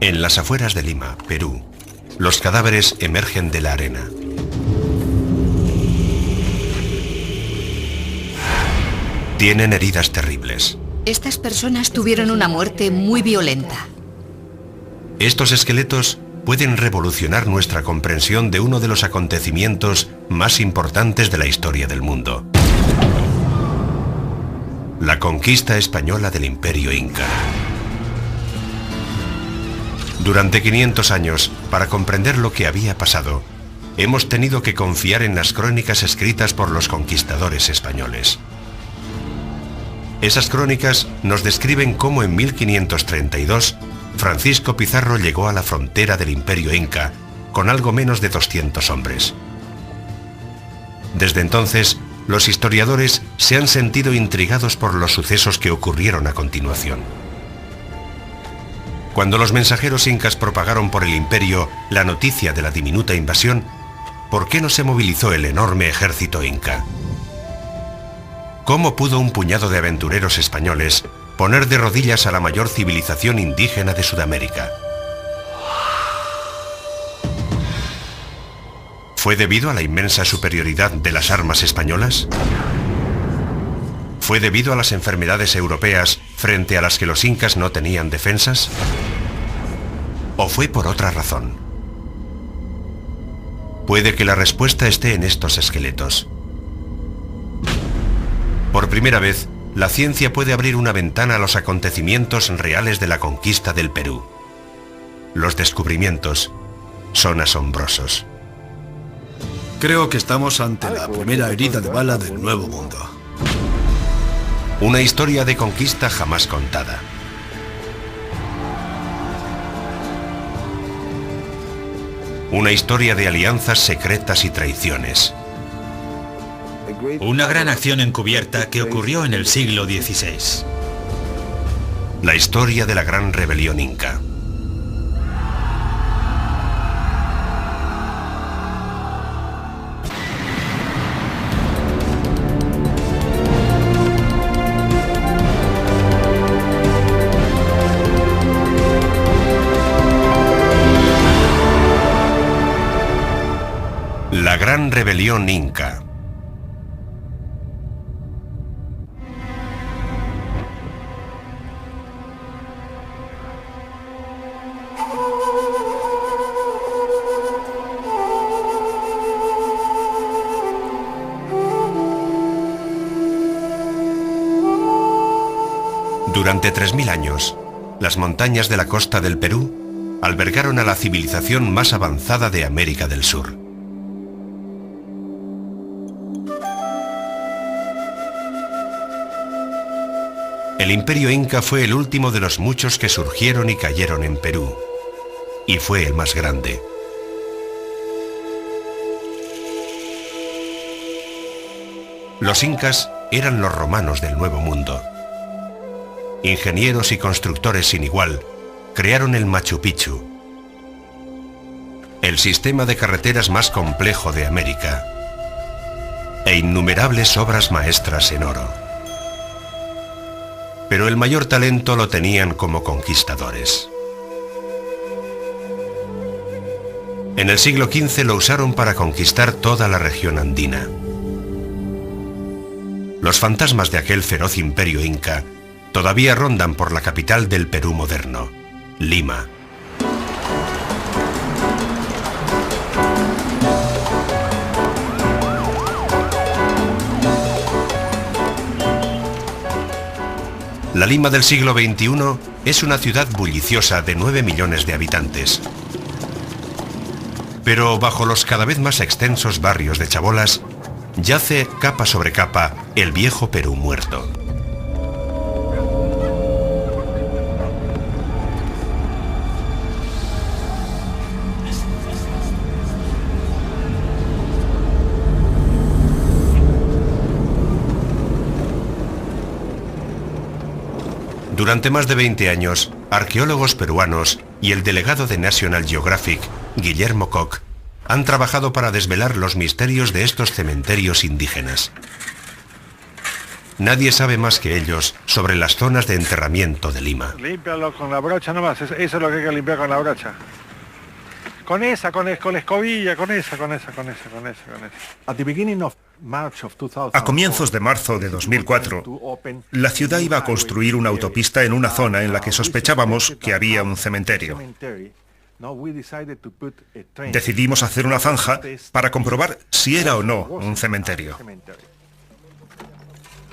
En las afueras de Lima, Perú, los cadáveres emergen de la arena. Tienen heridas terribles. Estas personas tuvieron una muerte muy violenta. Estos esqueletos pueden revolucionar nuestra comprensión de uno de los acontecimientos más importantes de la historia del mundo: la conquista española del Imperio Inca. Durante 500 años, para comprender lo que había pasado, hemos tenido que confiar en las crónicas escritas por los conquistadores españoles. Esas crónicas nos describen cómo en 1532 Francisco Pizarro llegó a la frontera del Imperio Inca con algo menos de 200 hombres. Desde entonces, los historiadores se han sentido intrigados por los sucesos que ocurrieron a continuación. Cuando los mensajeros incas propagaron por el imperio la noticia de la diminuta invasión, ¿por qué no se movilizó el enorme ejército inca? ¿Cómo pudo un puñado de aventureros españoles poner de rodillas a la mayor civilización indígena de Sudamérica? ¿Fue debido a la inmensa superioridad de las armas españolas? ¿Fue debido a las enfermedades europeas frente a las que los incas no tenían defensas? ¿O fue por otra razón? Puede que la respuesta esté en estos esqueletos. Por primera vez, la ciencia puede abrir una ventana a los acontecimientos reales de la conquista del Perú. Los descubrimientos son asombrosos. Creo que estamos ante la primera herida de bala del Nuevo Mundo. Una historia de conquista jamás contada. Una historia de alianzas secretas y traiciones. Una gran acción encubierta que ocurrió en el siglo XVI. La historia de la gran rebelión inca. La gran rebelión inca. Durante 3000 años, las montañas de la costa del Perú albergaron a la civilización más avanzada de América del Sur. El Imperio Inca fue el último de los muchos que surgieron y cayeron en Perú, y fue el más grande. Los incas eran los romanos del Nuevo Mundo. Ingenieros y constructores sin igual, crearon el Machu Picchu, el sistema de carreteras más complejo de América, e innumerables obras maestras en oro. Pero el mayor talento lo tenían como conquistadores. En el siglo XV lo usaron para conquistar toda la región andina. Los fantasmas de aquel feroz imperio inca todavía rondan por la capital del Perú moderno, Lima. La Lima del siglo XXI es una ciudad bulliciosa de 9 millones de habitantes. Pero bajo los cada vez más extensos barrios de chabolas, yace capa sobre capa el viejo Perú muerto. Durante más de 20 años, arqueólogos peruanos y el delegado de National Geographic, Guillermo Koch, han trabajado para desvelar los misterios de estos cementerios indígenas. Nadie sabe más que ellos sobre las zonas de enterramiento de Lima. Límpialo con la brocha nomás, eso es lo que hay que limpiar con la brocha. Con la escobilla, con esa. A comienzos de marzo de 2004, la ciudad iba a construir una autopista en una zona en la que sospechábamos que había un cementerio. Decidimos hacer una zanja para comprobar si era o no un cementerio.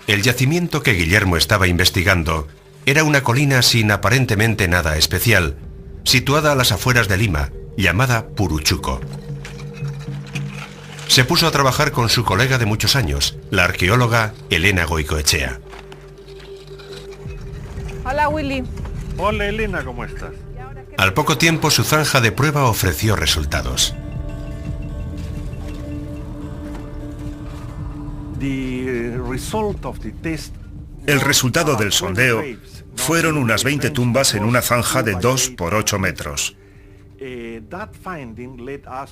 El yacimiento que Guillermo estaba investigando era una colina sin aparentemente nada especial, situada a las afueras de Lima, llamada Puruchuco. Se puso a trabajar con su colega de muchos años, la arqueóloga Elena Goicoechea. Hola, Willy. Hola, Elena, ¿cómo estás? Al poco tiempo su zanja de prueba ofreció resultados. El resultado del sondeo fueron unas 20 tumbas en una zanja de 2 por 8 metros.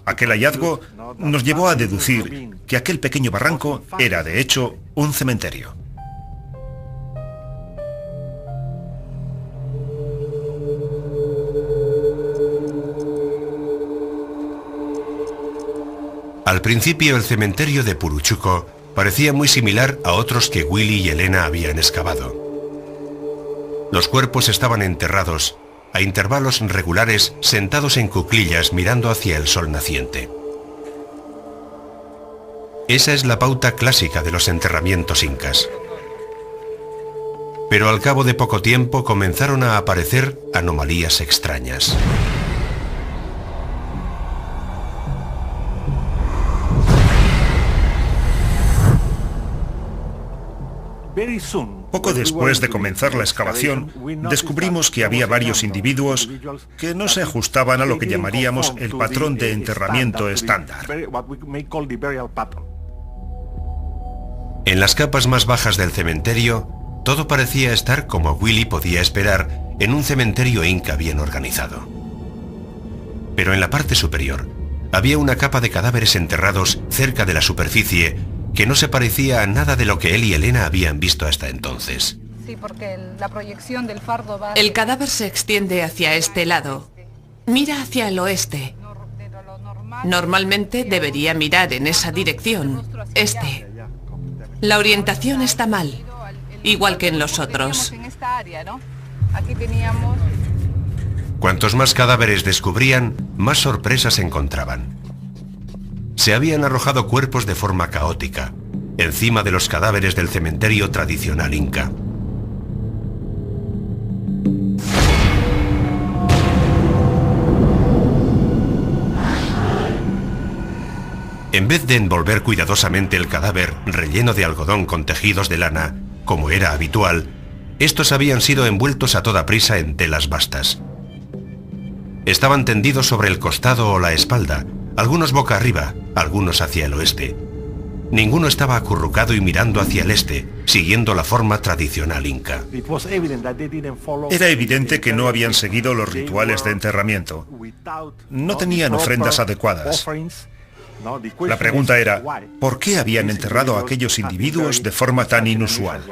Aquel hallazgo nos llevó a deducir que aquel pequeño barranco era, de hecho, un cementerio. Al principio el cementerio de Puruchuco parecía muy similar a otros que Willy y Elena habían excavado. Los cuerpos estaban enterrados a intervalos regulares, sentados en cuclillas mirando hacia el sol naciente. Esa es la pauta clásica de los enterramientos incas. Pero al cabo de poco tiempo comenzaron a aparecer anomalías extrañas. Poco después de comenzar la excavación, descubrimos que había varios individuos que no se ajustaban a lo que llamaríamos el patrón de enterramiento estándar. En las capas más bajas del cementerio, todo parecía estar como Willy podía esperar en un cementerio inca bien organizado. Pero en la parte superior, había una capa de cadáveres enterrados cerca de la superficie que no se parecía a nada de lo que él y Elena habían visto hasta entonces. Sí, porque la proyección del fardo va... El cadáver se extiende hacia este lado. Mira hacia el oeste. Normalmente debería mirar en esa dirección, este. La orientación está mal, igual que en los otros. Cuantos más cadáveres descubrían, más sorpresas encontraban. Se habían arrojado cuerpos de forma caótica, encima de los cadáveres del cementerio tradicional inca. En vez de envolver cuidadosamente el cadáver relleno de algodón con tejidos de lana, como era habitual, estos habían sido envueltos a toda prisa en telas bastas. Estaban tendidos sobre el costado o la espalda, algunos boca arriba, algunos hacia el oeste. Ninguno estaba acurrucado y mirando hacia el este, siguiendo la forma tradicional inca. Era evidente que no habían seguido los rituales de enterramiento. No tenían ofrendas adecuadas. La pregunta era, ¿por qué habían enterrado a aquellos individuos de forma tan inusual?